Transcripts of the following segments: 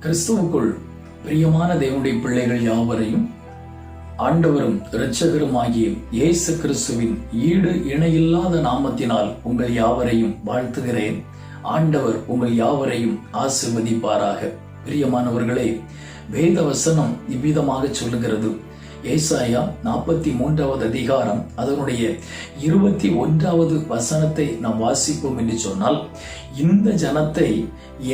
கிறிஸ்துவுக்குள் பிரியமான தேவனுடைய பிள்ளைகள் யாவரையும் ஆண்டவரும் இரட்சகருமாகிய இயேசு கிறிஸ்துவின் ஈடு இணையில்லாத நாமத்தினால் உங்கள் யாவரையும் வாழ்த்துகிறேன். ஆண்டவர் உங்கள் யாவரையும் ஆசீர்வதிப்பாராக. பிரியமானவர்களே, வேத வசனம் இவ்விதமாக சொல்லுகிறது. ஏசாயா 43வது அதிகாரம் அதனுடைய 21வது வசனத்தை நாம் வாசிப்போம் என்று சொன்னால், இந்த ஜனத்தை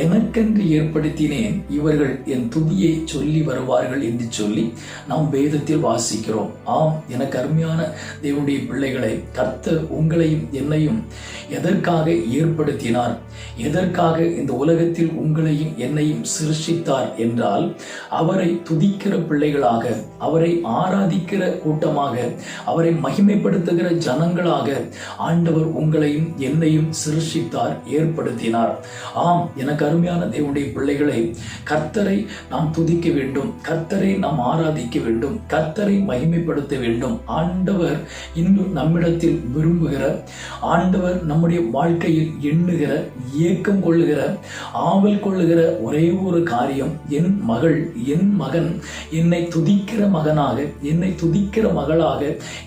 எனக்கென்று ஏற்படுத்தினேன், இவர்கள் என் துதியை சொல்லி வருவார்கள் என்று சொல்லி நாம் வேதத்தில் வாசிக்கிறோம். ஆம், எனக்கு அருமையான தேவனுடைய பிள்ளைகளை, கர்த்தர் உங்களையும் என்னையும் எதற்காக ஏற்படுத்தினார், எதற்காக இந்த உலகத்தில் உங்களையும் என்னையும் சிருஷ்டித்தார் என்றால், அவரை துதிக்கிற பிள்ளைகளாக, அவரை ஆராதிக்கிற கூட்டமாக, அவரை மகிமைப்படுத்துகிற ஜனங்களாக ஆண்டவர் உங்களையும் என்னையும் சிருஷ்டித்தார், ஏற்படுத்தினார். ஆம், எனக்கு அருமையான தேவனுடைய பிள்ளைகளை, கர்த்தரை நாம் துதிக்க வேண்டும், கர்த்தரை நாம் ஆராதிக்க வேண்டும், கர்த்தரை மகிமைப்படுத்த வேண்டும். ஆண்டவர் இன்னும் நம்மிடத்தில் விரும்புகிற, ஆண்டவர் நம்முடைய வாழ்க்கையில் எண்ணுகிற, ஏக்கம் கொள்ளுகிற, ஆவல் கொள்ளுகிற ஒரே ஒரு காரியம், என் மகள், என் மகன் என்னை துதிக்கிற மகனாக, என்னை துதிக்கிற மகளாக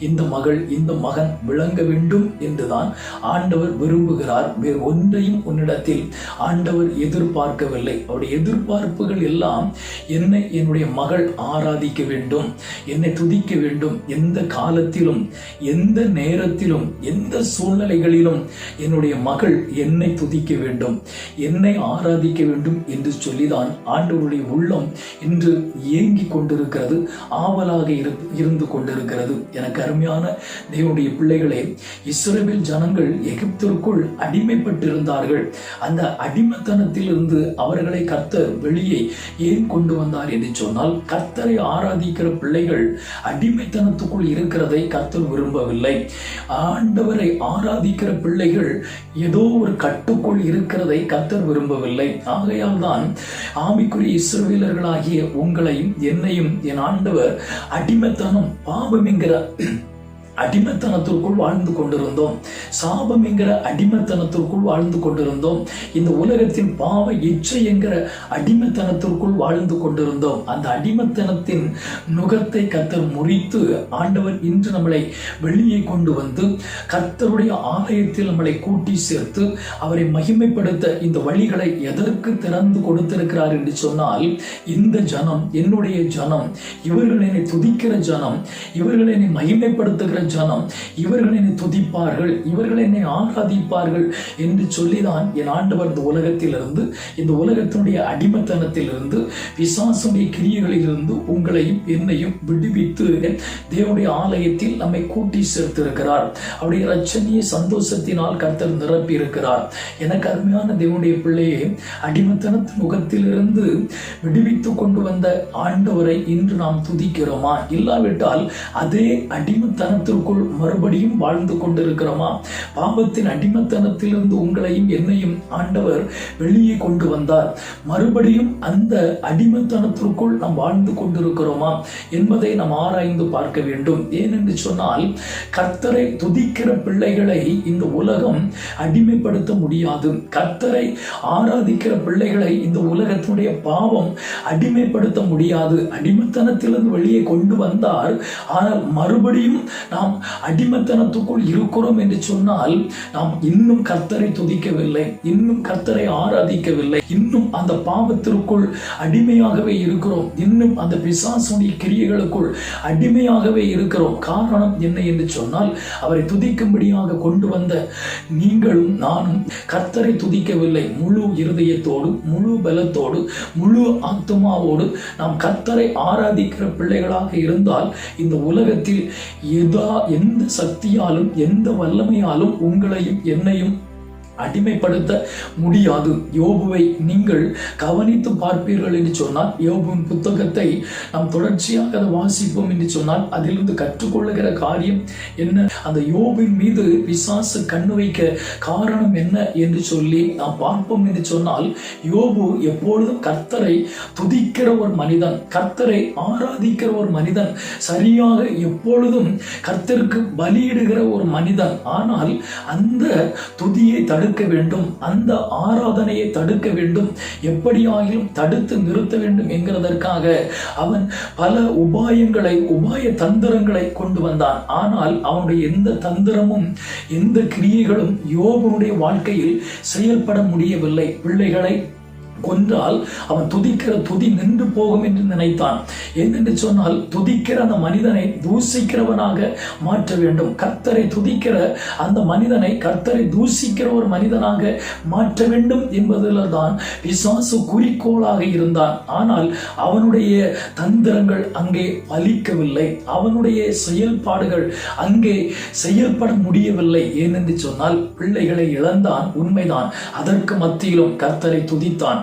இந்த மகள், இந்த மகன் விளங்க வேண்டும் என்றுதான் ஆண்டவர் விரும்புகிறார். வேறு ஒன்றையும் உன்னிடத்தில் ஆண்டவர் எதிர்பார்க்கவில்லை. அவருடைய எதிர்பார்ப்புகள் எல்லாம் என்னை, என்னுடைய மகள் ஆராதிக்க வேண்டும், என்னை துதிக்க வேண்டும். எந்த காலத்திலும், எந்த நேரத்திலும், எந்த சூழ்நிலைகளிலும் என்னுடைய மகள் என்னை துதிக்க வேண்டும், என்னை ஆராதிக்க வேண்டும் என்று சொல்லிதான் ஆண்டவருடைய உள்ளம் இன்று ஏங்கிக் கொண்டிருக்கிறது, ஆவலாக இருந்து கொண்டிருக்கிறது. எனக்கு அருமையான தேவனுடைய பிள்ளைகளே, இஸ்ரவேல் ஜனங்கள் எகிப்திற்குள் அடிமைப்பட்டிருந்தார்கள். அந்த அடிமைத்தனத்தில் இருந்து அவர்களை கர்த்தர் வெளியே ஏன் கொண்டு வந்தார் என்று சொன்னால், கர்த்தரை ஆராதிக்கிற பிள்ளைகள் அடிமைத்தனத்துக்குள் இருக்கிறதை கர்த்தர் விரும்பவில்லை. ஆண்டவரை ஆராதிக்கிற பிள்ளைகள் ஏதோ ஒரு கட்டுக்குள் இருக்கிறதை கர்த்தர் விரும்பவில்லை. ஆகையால் தான் ஆவிக்குரிய இஸ்ரவேலர்களாகிய உங்களையும் என்னையும் என் ஆண்டவர் அடிமைத்தனம், பாவம் என்கிற அடிமைத்தனத்திற்குள் வாழ்ந்து கொண்டிருந்தோம், சாபம் என்கிற அடிமைத்தனத்திற்குள் வாழ்ந்து கொண்டிருந்தோம், இந்த உலகத்தின் பாவ இச்சை என்கிற அடிமைத்தனத்திற்குள் வாழ்ந்து கொண்டிருந்தோம். அந்த அடிமைத்தனத்தின் நுகத்தை கர்த்தர் முறித்து ஆண்டவர் இன்று நம்மளை வெளியே கொண்டு வந்து கர்த்தருடைய ஆலயத்தில் நம்மளை கூட்டி சேர்த்து அவரை மகிமைப்படுத்த இந்த வழிகளை எதற்கு திறந்து கொடுத்திருக்கிறார் என்று சொன்னால், இந்த ஜனம் என்னுடைய ஜனம், இவர்கள் என்னை துதிக்கிற ஜனம், இவர்கள் என்னை மகிமைப்படுத்துகிற ஜனம், இவர்கள் என்னை துதிப்பார்கள், இவர்கள் என்னை ஆராதிப்பார்கள் என்று சொல்லிதான் என் ஆண்டவர் இந்த உலகத்திலிருந்து, இந்த உலகத்தினுடைய அடிமைத்தனத்திலிருந்து, பிசாசுடைய கிரியைகளிலிருந்து உங்களையும் என்னையும் விடுவித்து தேவனுடைய ஆலயத்தில் நம்மை கூட்டி சேர்த்திருக்கிறார். அவருடைய இரட்சணிய சந்தோஷத்தினால் கர்த்தர் நிரப்பி இருக்கிறார். எனக்கு அருமையான தேவனுடைய பிள்ளையே, அடிமைத்தனத்தின் முகத்திலிருந்து விடுவித்து கொண்டு வந்த ஆண்டவரை இன்று நாம் துதிக்கிறோமா? இல்லாவிட்டால் அதே அடிமைத்தனத்திற்குள் மறுபடியும் வாழ்ந்து கொண்டிருக்கிறோமா? பாவத்தின் அடிமைத்தனத்திலிருந்து உங்களையும் என்னையும் ஆண்டவர் வெளியே கொண்டு வந்தார். மறுபடியும் அந்த அடிமைத்தனத்திற்குள் நாம் வாழ்ந்து கொண்டிருக்கிறோமா என்பதை நாம் ஆராய்ந்து பார்க்க வேண்டும். ஏனென்று சொன்னால், கர்த்தரை துதிக்கிற பிள்ளைகளை இந்த உலகம் அடிமைப்படுத்த முடியாது. கர்த்தரை ஆராதிக்கிற பிள்ளைகளை இந்த உலகத்தினுடைய பாவம் அடிமைப்படுத்த முடியாது. அடிமைத்தனத்திலிருந்து வெளியே கொண்டு வந்தார். ஆனால் மறுபடியும் நாம் அடிமைத்தனத்துக்குள் இருக்கிறோம் என்று சொன்னால், நாம் இன்னும் கர்த்தரை துதிக்கவில்லை, இன்னும் கர்த்தரை ஆராதிக்கவில்லை, இன்னும் அந்த பாவத்திற்குள் அடிமையாகவே இருக்கிறோம், இன்னும் அந்த பிசாசுடைய கிரியைகளுக்குள் அடிமையாகவே இருக்கிறோம். காரணம் என்ன என்று சொன்னால், அவரை துதிக்கும்படியாக கொண்டு வந்த நீங்களும் நானும் கர்த்தரை துதிக்கவில்லை. முழு இருதயத்தோடு, முழு பலத்தோடு, முழு ஆத்துமாவோடு நாம் கர்த்தரை ஆராதிக்கிற பிள்ளைகளாக இருந்தால், இந்த உலகத்தில் எந்த சக்தியாலும், எந்த வல்லமையாலும் உங்களையும் என்னையும் அடிமைப்படுத்த முடியாது. யோபுவை நீங்கள் கவனித்து பார்ப்பீர்கள் என்று சொன்னால், யோபுவின் புத்தகத்தை நாம் தொடர்ச்சியாக அதை வாசிப்போம் என்று சொன்னால், அதிலிருந்து கற்றுக்கொள்ளுகிற காரியம் என்ன, அந்த யோபுவின் மீது பிசாசு கண்ணு வைக்க காரணம் என்ன என்று சொல்லி நாம் பார்ப்போம் என்று சொன்னால், யோபு எப்பொழுதும் கர்த்தரை துதிக்கிற ஒரு மனிதன், கர்த்தரை ஆராதிக்கிற ஒரு மனிதன், சரியாக எப்பொழுதும் கர்த்தருக்கு பலியிடுகிற ஒரு மனிதன். ஆனால் அந்த துதியை தடுத்து தடுக்க வேண்டும், அந்த ஆராதனையை தடுக்க வேண்டும், எப்படியாயிலும் தடுத்து நிறுத்த வேண்டும் என்கிறதற்காக அவன் பல உபாய தந்திரங்களை கொண்டு வந்தான். ஆனால் அவனுடைய எந்த தந்திரமும் எந்த கிரியைகளும் யோபுடைய வாழ்க்கையில் செயல்பட முடியவில்லை. பிள்ளைகளை கொன்றால் அவன் துதிக்கிற துதி நின்று போகும் என்று நினைத்தான். ஏனென்று சொன்னால் துதிக்கிற அந்த மனிதனை தூசிக்கிறவனாக மாற்ற வேண்டும். கர்த்தரை துதிக்கிற அந்த மனிதனை கர்த்தரை தூசிக்கிற ஒரு மனிதனாக மாற்ற வேண்டும் என்பதில் தான் பிசாசு குறிக்கோளாக இருந்தான். ஆனால் அவனுடைய தந்திரங்கள் அங்கே பலிக்கவில்லை, அவனுடைய செயல்பாடுகள் அங்கே செயல்பட முடியவில்லை. ஏனென்று சொன்னால் பிள்ளைகளை இழந்தான், உண்மைதான். அதற்கு மத்தியிலும் கர்த்தரை துதித்தான்.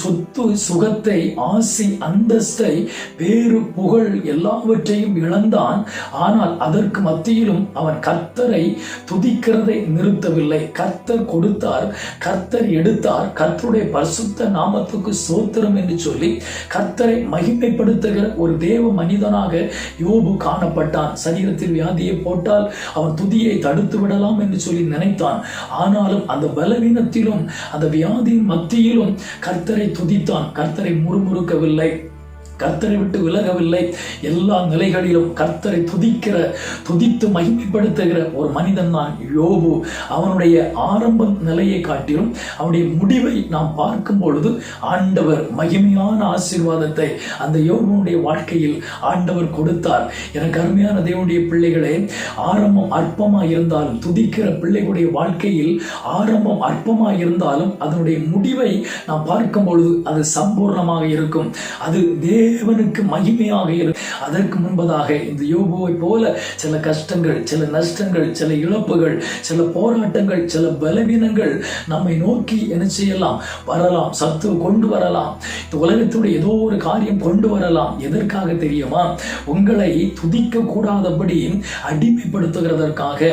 சொத்து சுகத்தை, ஆசி, அந்தஸ்தை, பேரு, புகழ் எல்லாவற்றையும் இழந்தான். ஆனால் அதற்கு மத்தியிலும் அவன் கர்த்தரை துதிக்கிறதை நிறுத்தவில்லை. கர்த்தர் கொடுத்தார், கர்த்தர் எடுத்தார், கர்த்தருடைய பரிசுத்த நாமத்துக்கு ஸ்தோத்திரம் என்று சொல்லி கர்த்தரை மகிமைப்படுத்துகிற ஒரு தேவ மனிதனாக யோபு காணப்பட்டான். சரீரத்தில் வியாதியை போட்டால் அவன் துதியை தடுத்து விடலாம் என்று சொல்லி நினைத்தான். ஆனாலும் அந்த பலவீனத்திலும் அந்த வியாதியின் மத்தியிலும் கர்த்தரை துதித்தான். கர்த்தரை முறுமுறுக்கவில்லை, கர்த்தரை விட்டு விலகவில்லை. எல்லா நிலைகளிலும் கர்த்தரை துதித்து மகிமைப்படுத்துகிற ஒரு மனிதன் தான் யோபு. அவனுடைய ஆரம்ப நிலையை காட்டிலும் அவனுடைய முடிவை நாம் பார்க்கும் பொழுது ஆண்டவர் மகிமையான ஆசீர்வாதத்தை அந்த யோபுடைய வாழ்க்கையில் ஆண்டவர் கொடுத்தார். எனக்கு அருமையான தேவனுடைய பிள்ளைகளே, ஆரம்பம் அற்பமாக இருந்தாலும், துதிக்கிற பிள்ளைகளுடைய வாழ்க்கையில் ஆரம்பம் அற்பமாக இருந்தாலும் அதனுடைய முடிவை நாம் பார்க்கும் பொழுது அது சம்பூர்ணமாக இருக்கும். அது தேவனுக்கு மகிமையாக இருக்கும். அதற்கு முன்பதாக இந்த யோபுவை போல சில கஷ்டங்கள், சில நஷ்டங்கள், சில இழப்புகள், சில போராட்டங்கள், சில பலவீனங்கள் நம்மை நோக்கி என்ன செய்யலாம், வரலாம். சத்துரு கொண்டு வரலாம், இந்த உலகத்துடைய ஏதோ ஒரு காரியம் கொண்டு வரலாம். எதற்காக தெரியுமா? உங்களை துதிக்க கூடாதபடி அடிமைப்படுத்துகிறதற்காக,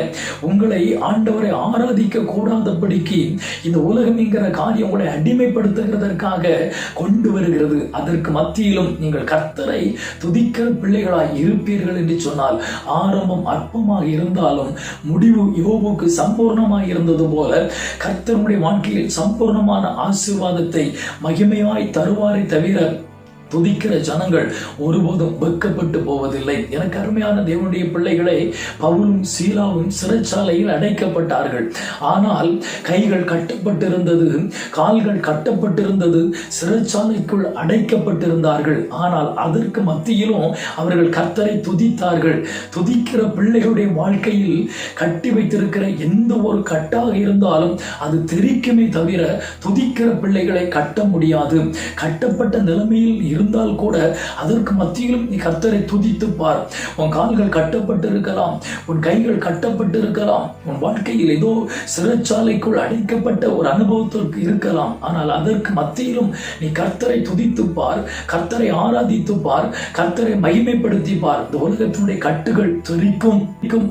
உங்களை ஆண்டவரை ஆராதிக்க கூடாதபடிக்கு இந்த உலகம் என்கிற காரியம் உங்களை அடிமைப்படுத்துகிறதற்காக கொண்டு வருகிறது. அதற்கு மத்தியிலும் நீங்கள் கர்த்தரை துதிக்கிற பிள்ளைகளாய் இருப்பீர்கள் என்று சொன்னால், ஆரம்பம் அற்பமாக இருந்தாலும் முடிவு யோபுக்கு சம்பூர்ணமாக இருந்தது போல கர்த்தருடைய வாழ்க்கையில் சம்பூர்ணமான ஆசீர்வாதத்தை மகிமையாய் தருவாரை தவிர துதிக்கிற ஜனங்கள் ஒருபோதும் வெட்கப்பட்டு போவதில்லை. எனக்கு அருமையான தேவனுடைய பிள்ளைகளே, பவுலும் சீலாவும் சிறைச்சாலையில் அடைக்கப்பட்டார்கள். ஆனால் கைகள் கட்டப்பட்டிருந்தது, கால்கள் கட்டப்பட்டிருந்தது, சிறைச்சாலைக்குள் அடைக்கப்பட்டிருந்தார்கள். ஆனால் அதற்கு மத்தியிலும் அவர்கள் கர்த்தரை துதித்தார்கள். துதிக்கிற பிள்ளைகளுடைய வாழ்க்கையில் கட்டி வைத்திருக்கிற எந்த ஒரு கட்டாக இருந்தாலும் அது தெரிக்குமே தவிர துதிக்கிற பிள்ளைகளை கட்ட முடியாது. கட்டப்பட்ட நிலைமையில் இருந்தால் கூட அதற்கு மத்தியிலும் நீ கர்த்தரை துதித்து பார். உன் கால்கள் கட்டப்பட்டிருக்கலாம், உன் கைகள் கட்டப்பட்டிருக்கலாம், உன் வாழ்க்கையில் ஏதோ சிறைச்சாலைக்குள் அடைக்கப்பட்ட ஒரு அனுபவத்திற்கு இருக்கலாம். ஆனால் அதற்கு மத்தியிலும் நீ கர்த்தரை துதித்து பார், கர்த்தரை ஆராதித்து பார், கர்த்தரை மகிமைப்படுத்தி பார். இந்த உலகத்தினுடைய கட்டுகள் தெரிக்கும்.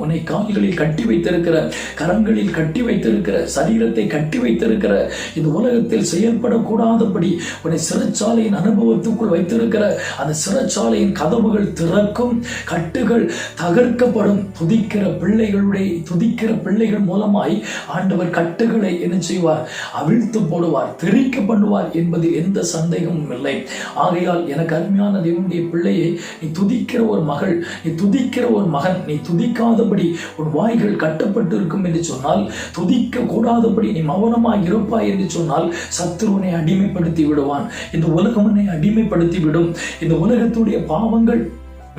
உன்னை கால்களில் கட்டி வைத்திருக்கிற, கரங்களில் கட்டி வைத்திருக்கிற, சரீரத்தை கட்டி வைத்திருக்கிற இந்த உலகத்தில் செயல்படக்கூடாதபடி உன்னை சிறைச்சாலையின் அனுபவத்துக்குள் வைத்திருக்கிற அந்த சிறைச்சாலையின் கதவுகள் திறக்கும், கட்டுகள் தகர்க்கப்படும். துதிக்கிற பிள்ளைகள் மூலமாய் ஆண்டவர் கட்டுகளை என்ன செய்வார், அவிழ்த்து போடுவார், தெரிக்க பண்ணுவார் என்பதில் எந்த சந்தேகமும் இல்லை. ஆகையால் எனக்கு அருமையான தேவனுடைய பிள்ளையை, நீ துதிக்கிற ஒரு மகள், நீ துதிக்கிற ஒரு மகன், நீ துதிக்காதபடி உன் வாய்கள் கட்டப்பட்டு இருக்கும் என்று சொன்னால், துதிக்க கூடாதபடி நீ மௌனமாய் இருப்பாய் என்று சொன்னால், சத்துருவனை அடிமைப்படுத்தி விடுவான். இந்த உலகம் உன்னை அடிமைப்படுத்தி விடும். இந்த உலகத்துடைய பாவங்கள்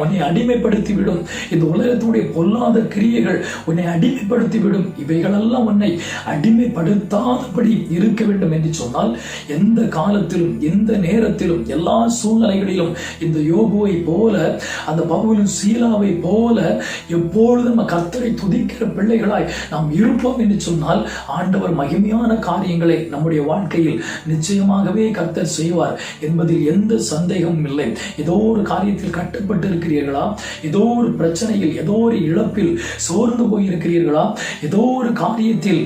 உன்னை அடிமைப்படுத்திவிடும். இந்த உலகத்துடைய பொல்லாத கிரியைகள் உன்னை அடிமைப்படுத்திவிடும். இவைகளெல்லாம் உன்னை அடிமைப்படுத்தாதபடி இருக்க வேண்டும் என்று சொன்னால், எந்த காலத்திலும் எந்த நேரத்திலும் எல்லா சூழ்நிலைகளிலும் இந்த யோபுவை போல, அந்த பவுலும் சீலாவை போல எப்பொழுதும் நம்ம கர்த்தரை துதிக்கிற பிள்ளைகளாய் நாம் இருப்போம் என்று சொன்னால், ஆண்டவர் மகிமையான காரியங்களை நம்முடைய வாழ்க்கையில் நிச்சயமாகவே கர்த்தர் செய்வார் என்பதில் எந்த சந்தேகமும் இல்லை. ஏதோ ஒரு காரியத்தில் கட்டப்பட்டு இருக்கிறீர்களா? ஏதோ ஒரு பிரச்சனையில், ஏதோ ஒரு இழப்பில் சோர்ந்து போயிருக்கிறீர்களா? ஏதோ ஒரு காரியத்தில்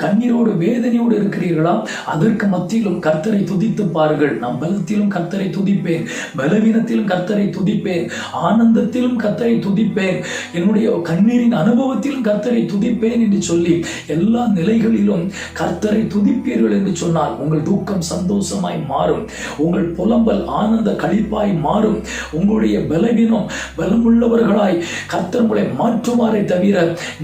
கண்ணீரோடு வேதனையோடு இருக்கிறீர்களா? அதற்கு மத்தியிலும் கர்த்தரை துதித்து பாருங்கள். நான் பலத்திலும் கர்த்தரை துதிப்பேன், பலவீனத்திலும் கர்த்தரை துதிப்பேன், ஆனந்தத்திலும் கர்த்தரை துதிப்பேன், என்னுடைய கண்ணீரின் அனுபவத்திலும் கர்த்தரை துதிப்பேன் என்று சொல்லி எல்லா நிலைகளிலும் கர்த்தரை துதிப்பீர்கள் என்று சொன்னால் உங்கள் தூக்கம் சந்தோஷமாய் மாறும், உங்கள் புலம்பல் ஆனந்த களிப்பாய் மாறும், உங்களுடைய பலவீனம் பலமுள்ளவர்களாய் கர்த்தர் உங்களை மாற்றுவாரை தவிர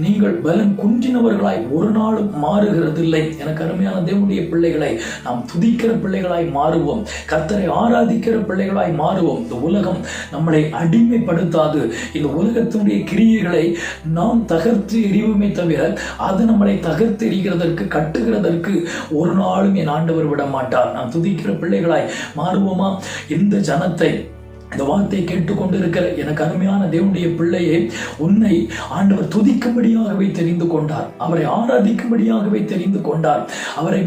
நீங்கள் பலன் குன்றினவர்களாய் ஒரு நாளும் மாறுகிறதில்லை. எனக்கு அருமையான தேவனுடைய பிள்ளைகளை, நாம் துதிக்கிற பிள்ளைகளாய் மாறுவோம், கர்த்தரை ஆராதிக்கிற பிள்ளைகளாய் மாறுவோம். இந்த உலகம் நம்மளை அடிமைப்படுத்தாது. இந்த உலகத்தினுடைய கிரியைகளை நாம் தகர்த்து எறிவுமே தவிர அது நம்மளை தகர்த்து எறிகிறதற்கு, கட்டுகிறதற்கு ஒரு நாளும் என் ஆண்டவர் விட மாட்டார். நாம் துதிக்கிற பிள்ளைகளாய் மாறுவோமா? இந்த ஜனத்தை, இந்த வார்த்தையை கேட்டுக்கொண்டிருக்கிற எனக்கு அருமையான தேவனுடைய பிள்ளையை, உன்னை ஆண்டவர் துதிக்கும்படியாகவே தெரிந்து கொண்டார், அவரை ஆராதிக்கும்படியாகவே தெரிந்து கொண்டார், அவரை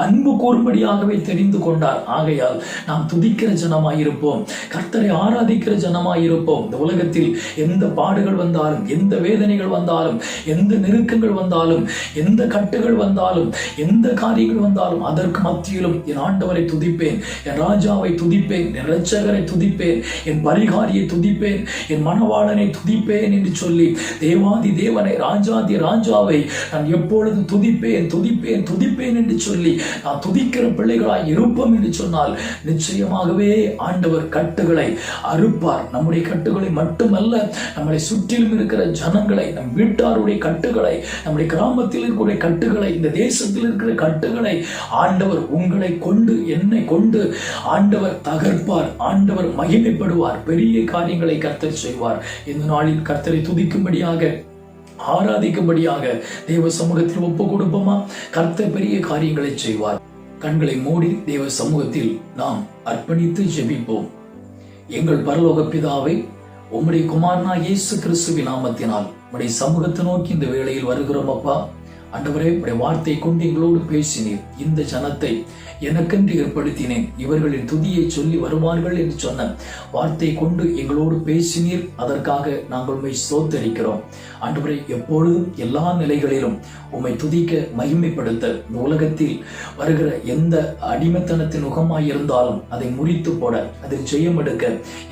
அன்பு கூறும்படியாகவே தெரிந்து கொண்டார். ஆகையால் நாம் துதிக்கிற ஜனமாயிருப்போம், கர்த்தரை ஆராதிக்கிற ஜனமாயிருப்போம். இந்த உலகத்தில் எந்த பாடுகள் வந்தாலும், எந்த வேதனைகள் வந்தாலும், எந்த நெருக்கங்கள் வந்தாலும், எந்த கட்டுகள் வந்தாலும், எந்த காரியங்கள் வந்தாலும் அதற்கு மத்தியிலும் என் ஆண்டவரை துதிப்பேன், என் ராஜாவை துதிப்பேன், என் இரட்சகரை துதிப்பேன், என் பரிகாரியை துதிப்பேன், என் மணவாளனை துதிப்பேன் என்று சொல்லி தேவாதி தேவனை, ராஜாதி ராஜாவை நான் எப்பொழுது துதிப்பேன் துதிப்பேன் துதிப்பேன் என்று சொல்லி நான் துதிக்கிற பிள்ளைகளாய் இருப்போம் என்று சொன்னால் நிச்சயமாகவே ஆண்டவர் கட்டுகளை அறுப்பார். நம்முடைய கட்டுகளை மட்டுமல்ல, நம்மளை சுற்றிலும் இருக்கிற ஜனங்களை, நம் வீட்டாருடைய கட்டுகளை, நம்முடைய கிராமத்தில் இருக்கிற கட்டுகளை, இந்த தேசத்தில் இருக்கிற கட்டுகளை ஆண்டவர் உங்களை கொண்டு, என்னை கொண்டு ஆண்டவர் தகர்ப்பார். ஆண்டவர் மகிமைப்படுவார், பெரிய காரியங்களை கர்த்தர் செய்வார். இந்த நாளில் கர்த்தரை துதிக்கும்படியாக, ஆராதிக்கும்படியாக தேவ சமூகத்தில் ஒப்பு கொடுப்போமா? கர்த்தர் பெரிய காரியங்களை செய்வார். கண்களை மூடி தேவ சமூகத்தில் நாம் அர்ப்பணித்து ஜெபிப்போம். எங்கள் பரலோக பிதாவை, உம்முடைய குமாரனா இயேசு கிறிஸ்துவின் நாமத்தினால் உம்முடைய சமூகத்தை நோக்கி இந்த வேளையில் வருகிறோம் அப்பா. ஆண்டவரே, உம்முடைய வார்த்தை கொண்டு எங்களோடு பேசினீர். இந்த ஜனத்தை எனக்கென்று ஏற்படுத்தினேன், இவர்களின் துதியை சொல்லி வருவார்கள் என்று சொன்ன வார்த்தை கொண்டு எங்களோடு பேசினீர். அதற்காக நாங்கள் உம்மை ஸ்தோத்தரிக்கிறோம். ஆண்டவரே, எப்பொழுதும் எல்லா நிலைகளிலும் உம்மை துதிக்க, மகிமைப்படுத்த, இந்த உலகத்தில் வருகிற எந்த அடிமைத்தனத்தின் முகமாய் இருந்தாலும் அதை முறித்து போட, அதில் ஜெயம் எடுக்க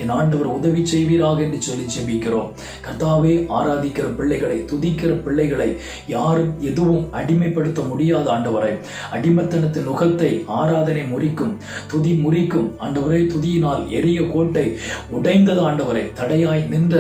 என் ஆண்டவர் உதவி செய்வீராக என்று சொல்லி ஜெபிக்கிறோம். கர்த்தாவே, ஆராதிக்கிற பிள்ளைகளை, துதிக்கிற பிள்ளைகளை யாரும் எதுவும் அடிமைப்படுத்த முடியாத ஆண்டவரை, அடிமைத்தனத்தின் நுகத்தை ஆராதனை முறிக்கும், துதி முறிக்கும் ஆண்டவரே. துதியினால் எரிய கோட்டை உடைந்தது ஆண்டவரை, தடையாய் நின்ற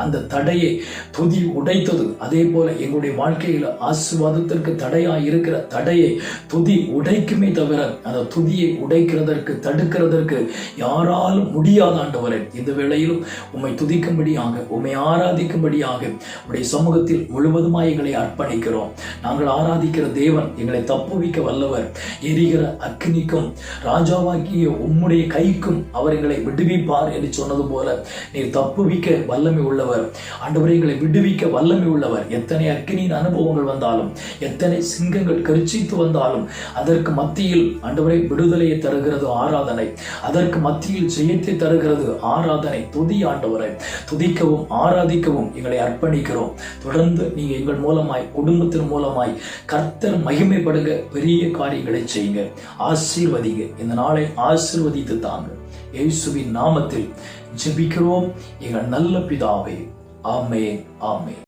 அந்த தடையை துதி உடைத்தது. அதே போல எங்களுடைய வாழ்க்கையில் ஆசீர்வாதத்திற்கு தடையாய் இருக்கிற தடையை துதி உடைக்குமே தவிர அந்த துதியை உடைக்கிறதற்கு, தடுக்கிறதற்கு யாராலும் முடியாத ஆண்டவரை, இந்த வேளையிலும் உம்மை துதிக்கும்படியாக, உம்மை ஆராதிக்கும்படியாக உடைய சமூகத்தில் முழுவதுமாய் எங்களை அர்ப்பணிக்கிறோம். நாங்கள் ஆராதிக்கிற தேவன் எங்களை தப்புவிக்க வல்லவர். எரிகிற அக்னிக்கும் ராஜாவாகிய உம்முடைய கைக்கும் அவர் எங்களை விடுவிப்பார் என்று சொன்னது போல நீர் தப்புவிக்க வல்லமை உள்ளவர். ஆண்டவரை, எங்களை விடுவிக்க வல்லமை உள்ளவர். எத்தனை அக்னியின் அனுபவங்கள் வந்தாலும், எத்தனை சிங்கங்கள் கர்ச்சித்து வந்தாலும் அதற்கு மத்தியில் ஆண்டவரை விடுதலையை தருகிறது ஆராதனை, அதற்கு மத்தியில் ஜெயத்தை தருகிறது ஆராதனை. துதி ஆண்டவரை, துதிக்கவும் ஆராதிக்கவும் எங்களை அர்ப்பணிக்கிறோம். தொடர்ந்து நீங்க எங்கள் மூலமாய், குடும்பத்தின் மூலமாய் கர்த்தர் மகிமைப்படுங்க, பெரிய காரியங்களை செய்யுங்க, ஆசீர்வதிங்க. இந்த நாளை ஆசீர்வதித்து தாங்க. இயேசுவின் நாமத்தில் ஜெபிக்கிறோம் எங்கள் நல்ல பிதாவே. ஆமென், ஆமென்.